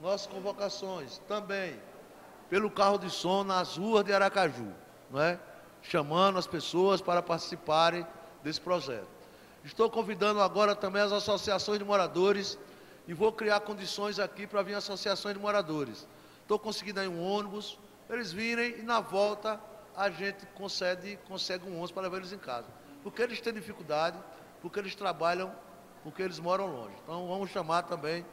nossas convocações também pelo carro de som nas ruas de Aracaju, não é? Chamando as pessoas para participarem desse projeto. Estou convidando agora também as associações de moradores e vou criar condições aqui para vir associações de moradores. Estou conseguindo aí um ônibus, eles virem e na volta a gente consegue um ônibus para levar eles em casa. Porque eles têm dificuldade, porque eles trabalham, porque eles moram longe. Então vamos chamar também,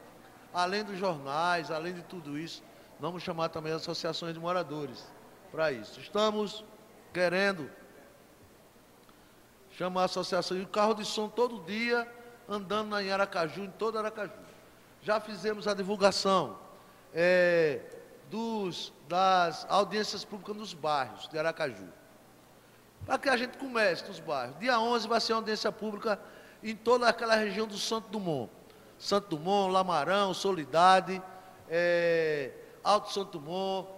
além dos jornais, além de tudo isso, vamos chamar também as associações de moradores para isso. Estamos querendo chamar a associação, e o carro de som todo dia andando em Aracaju, em todo Aracaju. Já fizemos a divulgação das audiências públicas nos bairros de Aracaju, para que a gente comece nos bairros. Dia 11 vai ser uma audiência pública em toda aquela região do Santo Dumont. Santo Dumont, Lamarão, Soledade, Alto Santo Dumont,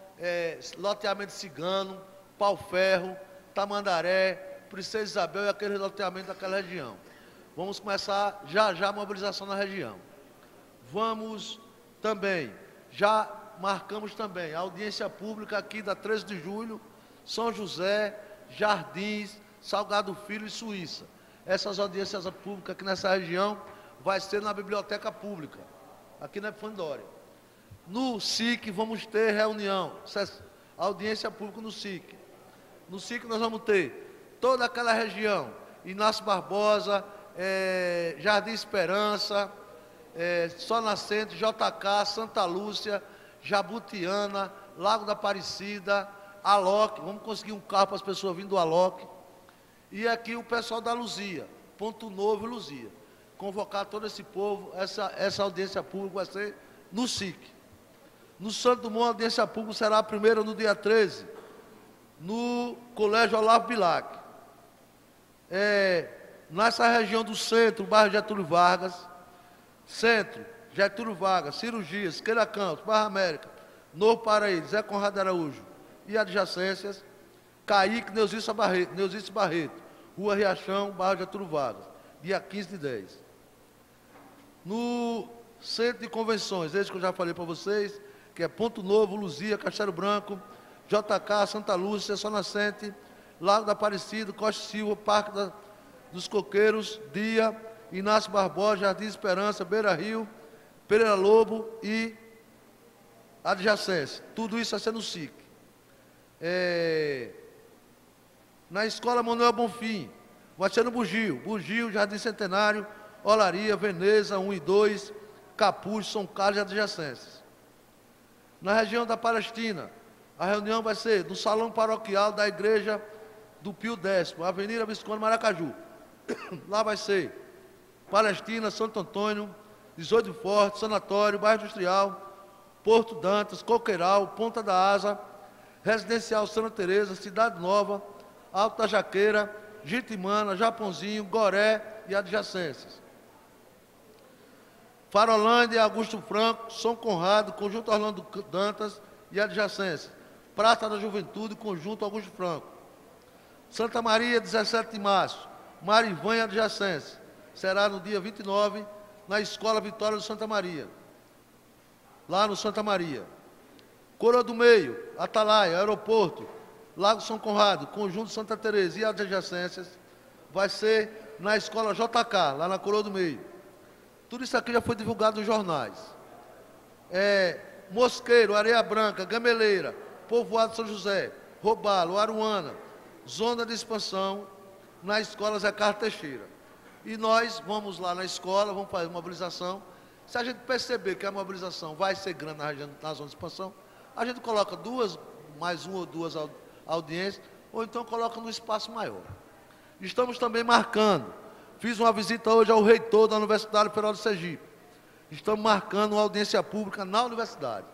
loteamento Cigano, Pau Ferro, Tamandaré, Princesa Isabel e aquele loteamento daquela região. Vamos começar já a mobilização na região. Vamos também, já marcamos também a audiência pública aqui da 13 de julho, São José, Jardins, Salgado Filho e Suíça. Essas audiências públicas aqui nessa região vai ser na Biblioteca Pública, aqui na Epifandória. No SIC vamos ter reunião, audiência pública no SIC. No SIC nós vamos ter toda aquela região, Inácio Barbosa, Jardim Esperança, Sol Nascente, JK, Santa Lúcia, Jabutiana, Lago da Aparecida, Aloque, vamos conseguir um carro para as pessoas vindo do Aloque, e aqui o pessoal da Luzia, Ponto Novo e Luzia. Convocar todo esse povo, essa audiência pública vai ser no SIC. No Santo Dumont, a audiência pública será a primeira no dia 13, no Colégio Olavo Bilac. Nessa região do centro, bairro Getúlio Vargas, centro, Getúlio Vargas, Cirurgias, Queira Campos, Barra América, Novo Paraíba, Zé Conrado Araújo e adjacências, Caíque, Neuzice Barreto, Rua Riachão, bairro Getúlio Vargas, dia 15 de 10. No centro de convenções, esse que eu já falei para vocês, que é Ponto Novo, Luzia, Castelo Branco, JK, Santa Lúcia, Sol Nascente, Lago da Aparecida, Costa Silva, Parque dos Coqueiros, Dia, Inácio Barbosa, Jardim Esperança, Beira Rio, Pereira Lobo e adjacência. Tudo isso vai ser no SIC. Na Escola Manuel Bonfim, vai ser no Bugio, Jardim Centenário, Olaria, Veneza, 1 e 2, Capuz, São Carlos e adjacências. Na região da Palestina, a reunião vai ser no Salão Paroquial da Igreja do Pio X, Avenida Visconde Maracaju. Lá vai ser Palestina, Santo Antônio, 18 Forte, Sanatório, Bairro Industrial, Porto Dantas, Coqueiral, Ponta da Asa, Residencial Santa Teresa, Cidade Nova, Alto da Jaqueira, Jitimana, Japãozinho, Goré e adjacências. Farolândia, Augusto Franco, São Conrado, Conjunto Orlando Dantas e adjacências. Praça da Juventude, Conjunto Augusto Franco. Santa Maria, 17 de março, Marivan e adjacências. Será no dia 29, na Escola Vitória do Santa Maria. Lá no Santa Maria. Coroa do Meio, Atalaia, Aeroporto, Lago São Conrado, Conjunto Santa Teresa e adjacências. Vai ser na Escola JK, lá na Coroa do Meio. Tudo isso aqui já foi divulgado nos jornais. Mosqueiro, Areia Branca, Gameleira, Povoado São José, Robalo, Aruana, Zona de Expansão, na Escola Zé Carlos Teixeira. E nós vamos lá na escola, vamos fazer uma mobilização. Se a gente perceber que a mobilização vai ser grande na zona de expansão, a gente coloca mais uma ou duas audiências, ou então coloca num espaço maior. Estamos também marcando, fiz uma visita hoje ao reitor da Universidade Federal de Sergipe. Estamos marcando uma audiência pública na universidade.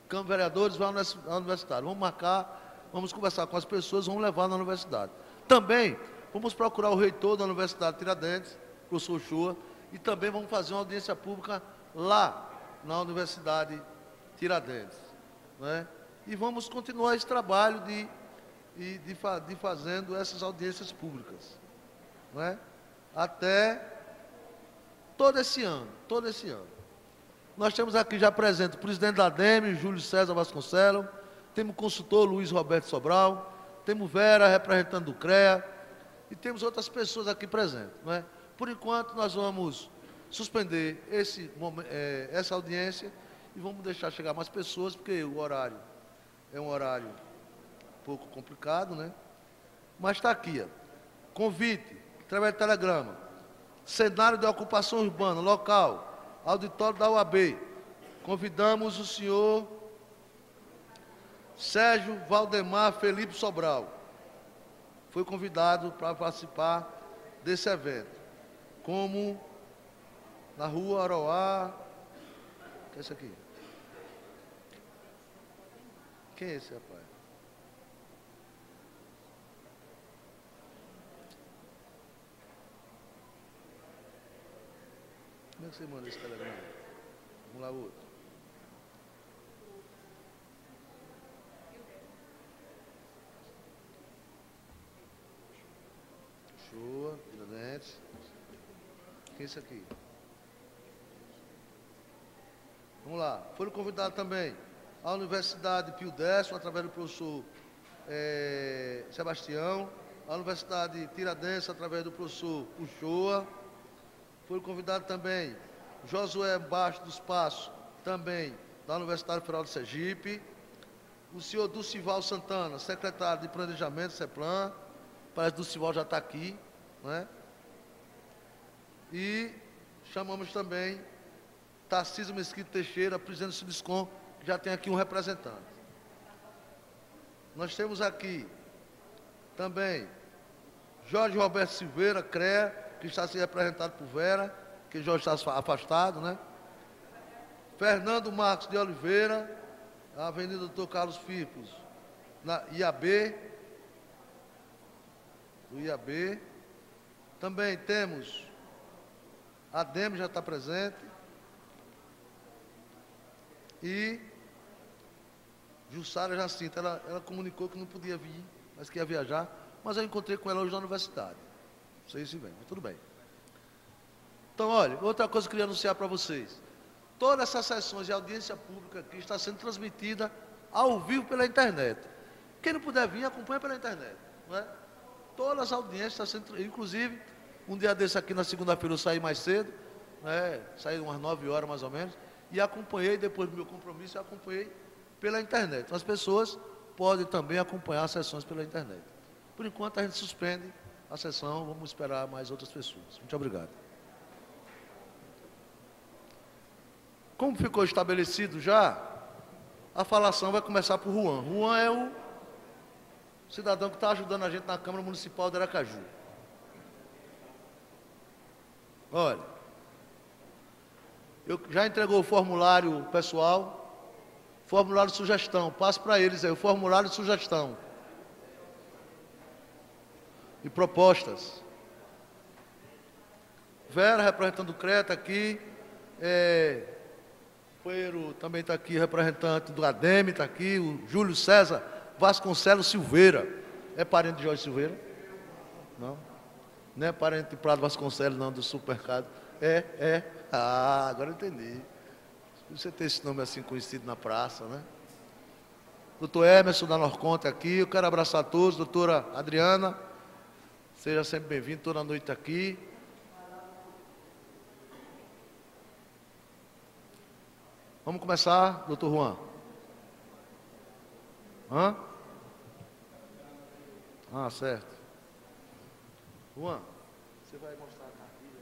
Câmara de Vereadores vai à universidade. Vamos marcar, vamos conversar com as pessoas, vamos levar na universidade. Também vamos procurar o reitor da Universidade Tiradentes, professor Shoa, e também vamos fazer uma audiência pública lá na Universidade Tiradentes. Né? E vamos continuar esse trabalho de fazendo essas audiências públicas. Né? Até todo esse ano. Nós temos aqui já presente o presidente da ADEME, Júlio César Vasconcelos, temos o consultor Luiz Roberto Sobral, temos Vera, representante do CREA, e temos outras pessoas aqui presentes, não é? Por enquanto, nós vamos suspender essa audiência e vamos deixar chegar mais pessoas, porque o horário é um horário um pouco complicado, né? Mas está aqui, ó. Convite, através do telegrama, cenário de ocupação urbana, local, auditório da UAB. Convidamos o senhor Sérgio Valdemar Felipe Sobral. Foi convidado para participar desse evento. Como na rua Aroá. O que é isso aqui? Quem é esse rapaz? Como é que você manda esse telegrama? Vamos lá, outro. Shoa, Tiradentes. Quem é esse aqui? Vamos lá. Foram convidados também a Universidade Pio X, através do professor Sebastião, a Universidade Tiradentes, através do professor Uchoa. Foram convidados também Josué Baixo dos Passos, também da Universidade Federal de Sergipe, o senhor Dulcival Santana, secretário de Planejamento, CEPLAN, parece que Dulcival já está aqui, né? E chamamos também Tarcísio Mesquita Teixeira, presidente do Sindiscom, que já tem aqui um representante. Nós temos aqui também Jorge Roberto Silveira, CREA, que está sendo representado por Vera, que Jorge está afastado, né? Fernando Marcos de Oliveira, a Avenida Doutor Carlos Firpos, na IAB, do IAB. Também temos a ADEME, já está presente. E Jussara Jacinta, ela comunicou que não podia vir, mas que ia viajar, mas eu encontrei com ela hoje na universidade. Não sei se vem, mas tudo bem. Então, olha, outra coisa que eu queria anunciar para vocês. Todas essas sessões de audiência pública aqui está sendo transmitida ao vivo pela internet. Quem não puder vir, acompanha pela internet, não é? Todas as audiências estão sendo, inclusive, um dia desse aqui na segunda-feira eu saí mais cedo, né? Saí umas 9 horas mais ou menos, e acompanhei, depois do meu compromisso, eu acompanhei pela internet. Então, as pessoas podem também acompanhar as sessões pela internet. Por enquanto, a gente suspende a sessão, vamos esperar mais outras pessoas. Muito obrigado. Como ficou estabelecido já, a falação vai começar por Juan. Juan é o cidadão que está ajudando a gente na Câmara Municipal de Aracaju. Olha, eu já entregou o formulário pessoal, formulário de sugestão, passo para eles aí, o formulário de sugestão e propostas. Vera, representando o CREA, está aqui, o também está aqui, representante do ADEME, está aqui, o Júlio César Vasconcelos Silveira. É parente de Jorge Silveira? Não? Não é parente de Prado Vasconcelos, não, do supermercado. Ah, agora eu entendi. Você tem esse nome assim conhecido na praça, né? Doutor Emerson da Norconte aqui, eu quero abraçar a todos. Doutora Adriana, seja sempre bem-vindo, toda noite aqui. Vamos começar, doutor Juan. Hã? Ah, certo. Juan, você vai mostrar a cartilha?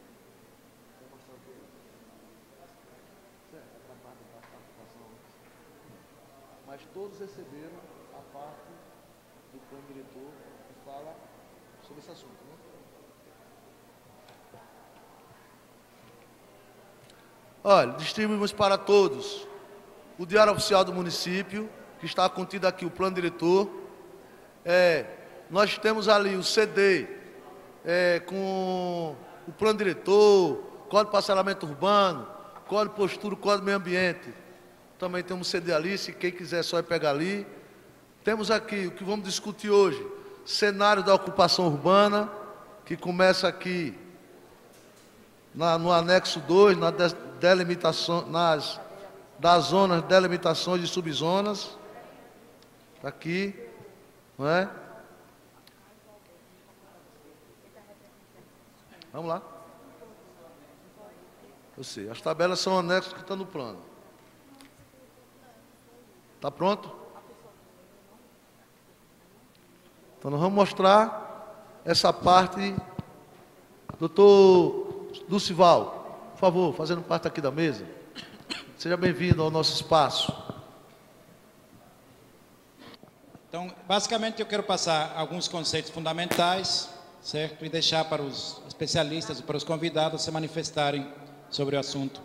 Vai mostrar o quê? Certo, a parte da participação. Mas todos receberam a parte do plano diretor que fala sobre esse assunto, né? Olha, distribuímos para todos o Diário Oficial do Município, que está contido aqui o plano diretor. Nós temos ali o CD com o plano diretor, Código de Parcelamento Urbano, Código de Postura, Código de Meio Ambiente. Também temos um CD ali, se quem quiser só é pegar ali. Temos aqui o que vamos discutir hoje, cenário da ocupação urbana, que começa aqui no anexo 2, na delimitação, nas das zonas, delimitações e subzonas. Está aqui, não é? Vamos lá. Eu sei, as tabelas são anexos que estão no plano. Está pronto? Então nós vamos mostrar essa parte. Doutor Dulcival, por favor, fazendo parte aqui da mesa. Seja bem-vindo ao nosso espaço. Então, basicamente, eu quero passar alguns conceitos fundamentais, certo? E deixar para os especialistas e para os convidados se manifestarem sobre o assunto.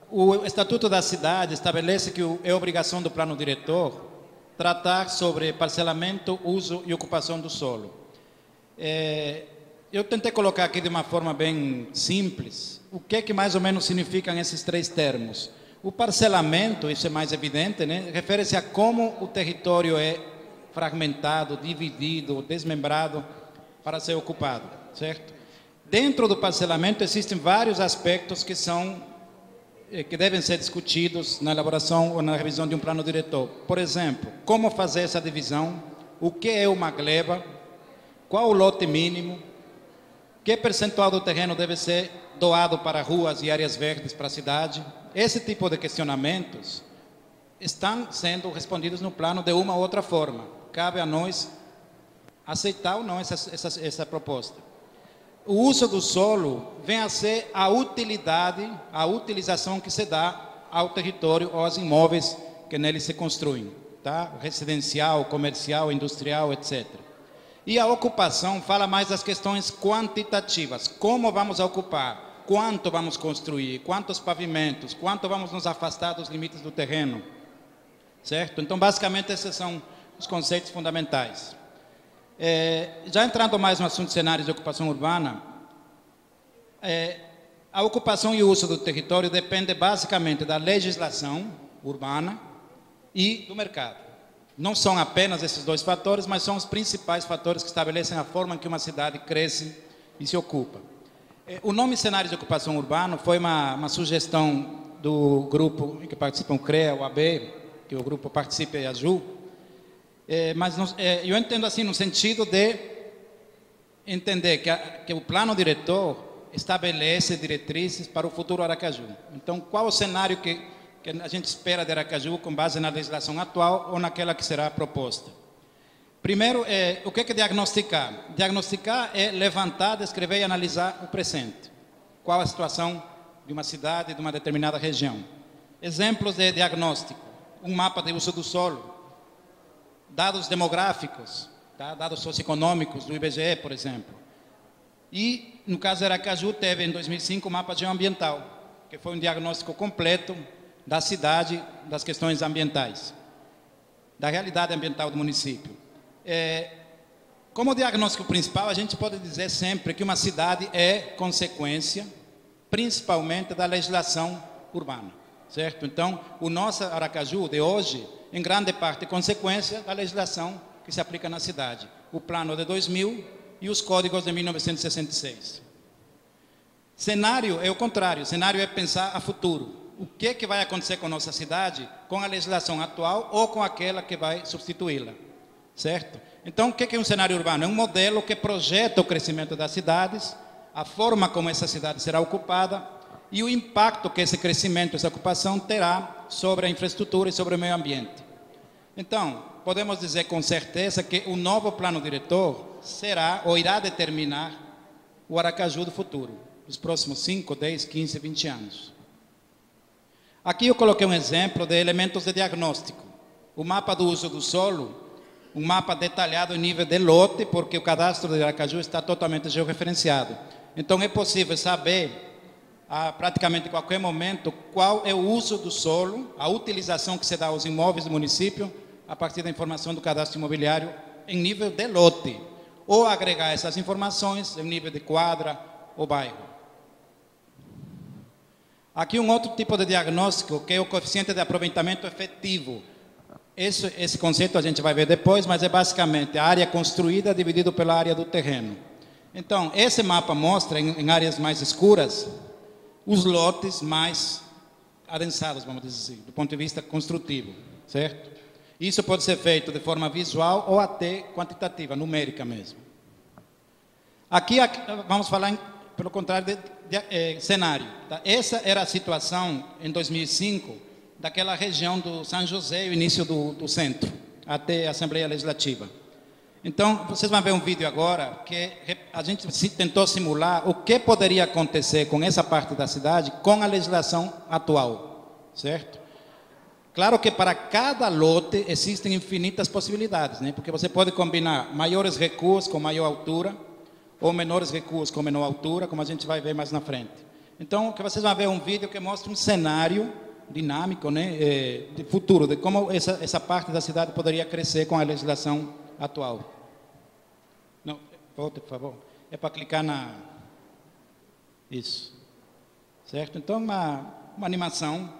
O Estatuto da Cidade estabelece que é obrigação do plano diretor tratar sobre parcelamento, uso e ocupação do solo. Eu tentei colocar aqui de uma forma bem simples o que mais ou menos significam esses três termos. O parcelamento, isso é mais evidente, né? Refere-se a como o território é fragmentado, dividido, desmembrado para ser ocupado, certo? Dentro do parcelamento existem vários aspectos que devem ser discutidos na elaboração ou na revisão de um plano diretor. Por exemplo, como fazer essa divisão, o que é uma gleba, qual o lote mínimo, que percentual do terreno deve ser doado para ruas e áreas verdes para a cidade. Esse tipo de questionamentos estão sendo respondidos no plano de uma ou outra forma. Cabe a nós aceitar ou não essa proposta. O uso do solo vem a ser a utilidade, a utilização que se dá ao território ou aos imóveis que nele se construem, tá? Residencial, comercial, industrial, etc. E a ocupação fala mais das questões quantitativas. Como vamos ocupar? Quanto vamos construir? Quantos pavimentos? Quanto vamos nos afastar dos limites do terreno? Certo? Então, basicamente, esses são os conceitos fundamentais. Já entrando mais no assunto de cenários de ocupação urbana, a ocupação e o uso do território depende basicamente da legislação urbana e do mercado. Não são apenas esses dois fatores, mas são os principais fatores que estabelecem a forma em que uma cidade cresce e se ocupa. O nome cenários de ocupação urbana foi uma sugestão do grupo em que participam o CREA, o AB, que o grupo participa e a AJU, mas eu entendo assim no sentido de entender que o plano diretor estabelece diretrizes para o futuro Aracaju. Então, qual o cenário que a gente espera de Aracaju com base na legislação atual ou naquela que será proposta? Primeiro, o que é diagnosticar? Diagnosticar é levantar, descrever e analisar o presente. Qual a situação de uma cidade, de uma determinada região? Exemplos de diagnóstico: um mapa de uso do solo, dados demográficos, tá? Dados socioeconômicos do IBGE, por exemplo. E, no caso de Aracaju, teve em 2005 o mapa geoambiental, que foi um diagnóstico completo da cidade, das questões ambientais, da realidade ambiental do município. Como diagnóstico principal, a gente pode dizer sempre que uma cidade é consequência, principalmente, da legislação urbana, certo? Então, o nosso Aracaju de hoje, em grande parte, é consequência da legislação que se aplica na cidade. O plano de 2000 e os códigos de 1966. Cenário é o contrário, cenário é pensar a futuro. O que vai acontecer com a nossa cidade com a legislação atual ou com aquela que vai substituí-la, certo? Então, o que é um cenário urbano? É um modelo que projeta o crescimento das cidades, a forma como essa cidade será ocupada e o impacto que esse crescimento, essa ocupação terá sobre a infraestrutura e sobre o meio ambiente. Então, podemos dizer com certeza que o novo plano diretor será ou irá determinar o Aracaju do futuro, dos próximos 5, 10, 15, 20 anos. Aqui eu coloquei um exemplo de elementos de diagnóstico. O mapa do uso do solo, um mapa detalhado em nível de lote, porque o cadastro de Aracaju está totalmente georreferenciado. Então é possível saber a praticamente qualquer momento qual é o uso do solo, a utilização que se dá aos imóveis do município a partir da informação do cadastro imobiliário em nível de lote, ou agregar essas informações em nível de quadra ou bairro. Aqui um outro tipo de diagnóstico, que é o coeficiente de aproveitamento efetivo. Esse conceito a gente vai ver depois, mas é basicamente a área construída dividido pela área do terreno. Então, esse mapa mostra, em áreas mais escuras, os lotes mais adensados, vamos dizer assim, do ponto de vista construtivo, certo? Isso pode ser feito de forma visual ou até quantitativa, numérica mesmo. Aqui vamos falar, pelo contrário, de cenário. Tá? Essa era a situação em 2005, daquela região do São José e o início do centro, até a Assembleia Legislativa. Então, vocês vão ver um vídeo agora que a gente tentou simular o que poderia acontecer com essa parte da cidade com a legislação atual, certo? Claro que para cada lote existem infinitas possibilidades, né? Porque você pode combinar maiores recuos com maior altura ou menores recuos com menor altura, como a gente vai ver mais na frente. Então, que vocês vão ver um vídeo que mostra um cenário dinâmico, né, de futuro, de como essa parte da cidade poderia crescer com a legislação atual. Não, volte, por favor. É para clicar na... Isso. Certo? Então, uma animação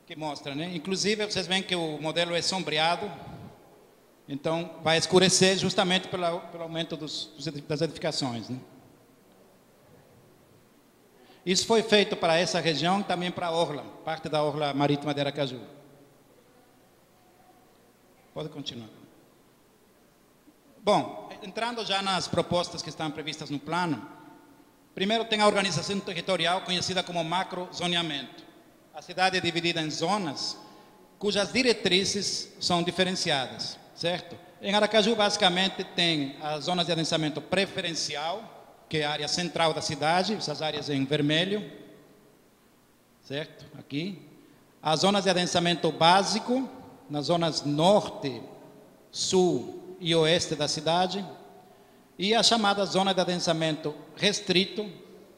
que mostra, né? Inclusive, vocês veem que o modelo é sombreado. Então, vai escurecer justamente pelo aumento das edificações, né? Isso foi feito para essa região, também para a orla, parte da orla marítima de Aracaju. Pode continuar. Bom, entrando já nas propostas que estão previstas no plano, primeiro tem a organização territorial conhecida como macrozoneamento. A cidade é dividida em zonas cujas diretrizes são diferenciadas, certo? Em Aracaju, basicamente, tem as zonas de adensamento preferencial, que é a área central da cidade, essas áreas em vermelho, certo? Aqui. As zonas de adensamento básico, nas zonas norte, sul e oeste da cidade, e a chamada zona de adensamento restrito,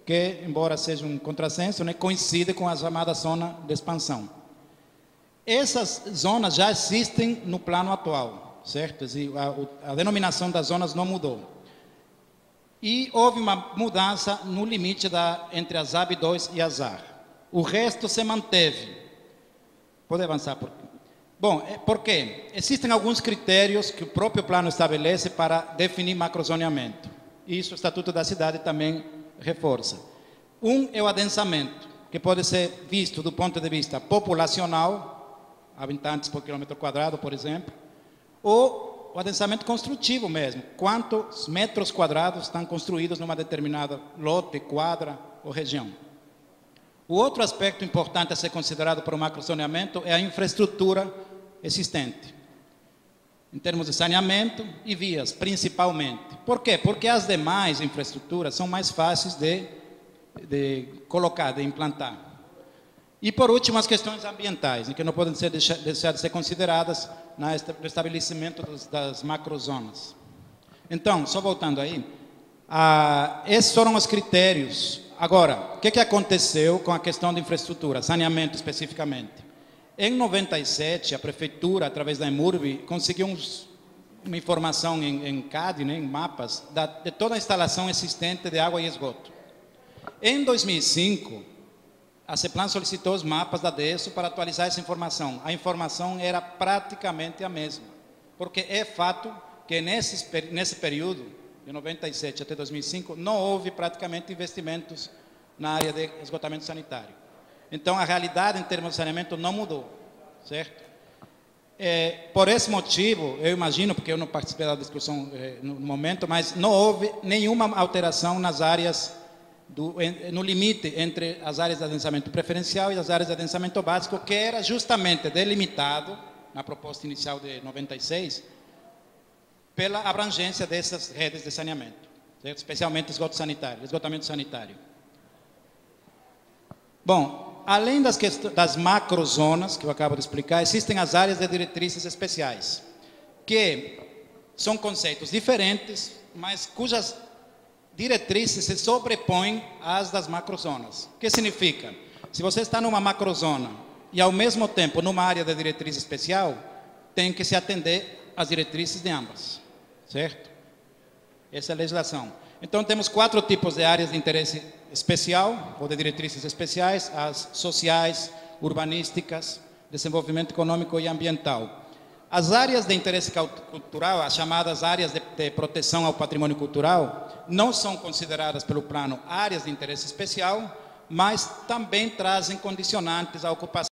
que, embora seja um contrassenso, né, coincide com a chamada zona de expansão. Essas zonas já existem no plano atual, certo? A denominação das zonas não mudou. E houve uma mudança no limite entre a ZAB 2 e a ZAR. O resto se manteve. Pode avançar. Bom, por quê? Existem alguns critérios que o próprio plano estabelece para definir macrozoneamento. Isso o Estatuto da Cidade também reforça. Um é o adensamento, que pode ser visto do ponto de vista populacional, habitantes por quilômetro quadrado, por exemplo, ou o adensamento construtivo mesmo, quantos metros quadrados estão construídos numa determinada lote, quadra ou região. O outro aspecto importante a ser considerado para o macrozoneamento é a infraestrutura existente, em termos de saneamento e vias, principalmente. Por quê? Porque as demais infraestruturas são mais fáceis de colocar, de implantar. E, por último, as questões ambientais, que não podem deixar de ser consideradas no estabelecimento das macrozonas. Então, só voltando aí, esses foram os critérios. Agora, o que aconteceu com a questão de infraestrutura, saneamento especificamente? Em 97, a prefeitura, através da EMURB, conseguiu uma informação em CAD, né, em mapas, de toda a instalação existente de água e esgoto. Em 2005, a CEPLAN solicitou os mapas da DESO para atualizar essa informação. A informação era praticamente a mesma, porque é fato que nesse período, de 97 até 2005, não houve praticamente investimentos na área de esgotamento sanitário. Então, a realidade em termos de saneamento não mudou, certo? Por esse motivo, eu imagino, porque eu não participei da discussão no momento, mas não houve nenhuma alteração nas áreas no limite entre as áreas de adensamento preferencial e as áreas de adensamento básico, que era justamente delimitado, na proposta inicial de 96, pela abrangência dessas redes de saneamento, certo? Especialmente esgotamento sanitário. Bom, além das macrozonas, que eu acabo de explicar, existem as áreas de diretrizes especiais, que são conceitos diferentes, mas cujas diretrizes se sobrepõem às das macrozonas. O que significa? Se você está numa macrozona e, ao mesmo tempo, numa área de diretriz especial, tem que se atender às diretrizes de ambas, certo? Essa é a legislação. Então, temos 4 tipos de áreas de interesse especial, ou de diretrizes especiais: as sociais, urbanísticas, desenvolvimento econômico e ambiental. As áreas de interesse cultural, as chamadas áreas de proteção ao patrimônio cultural, não são consideradas pelo plano áreas de interesse especial, mas também trazem condicionantes à ocupação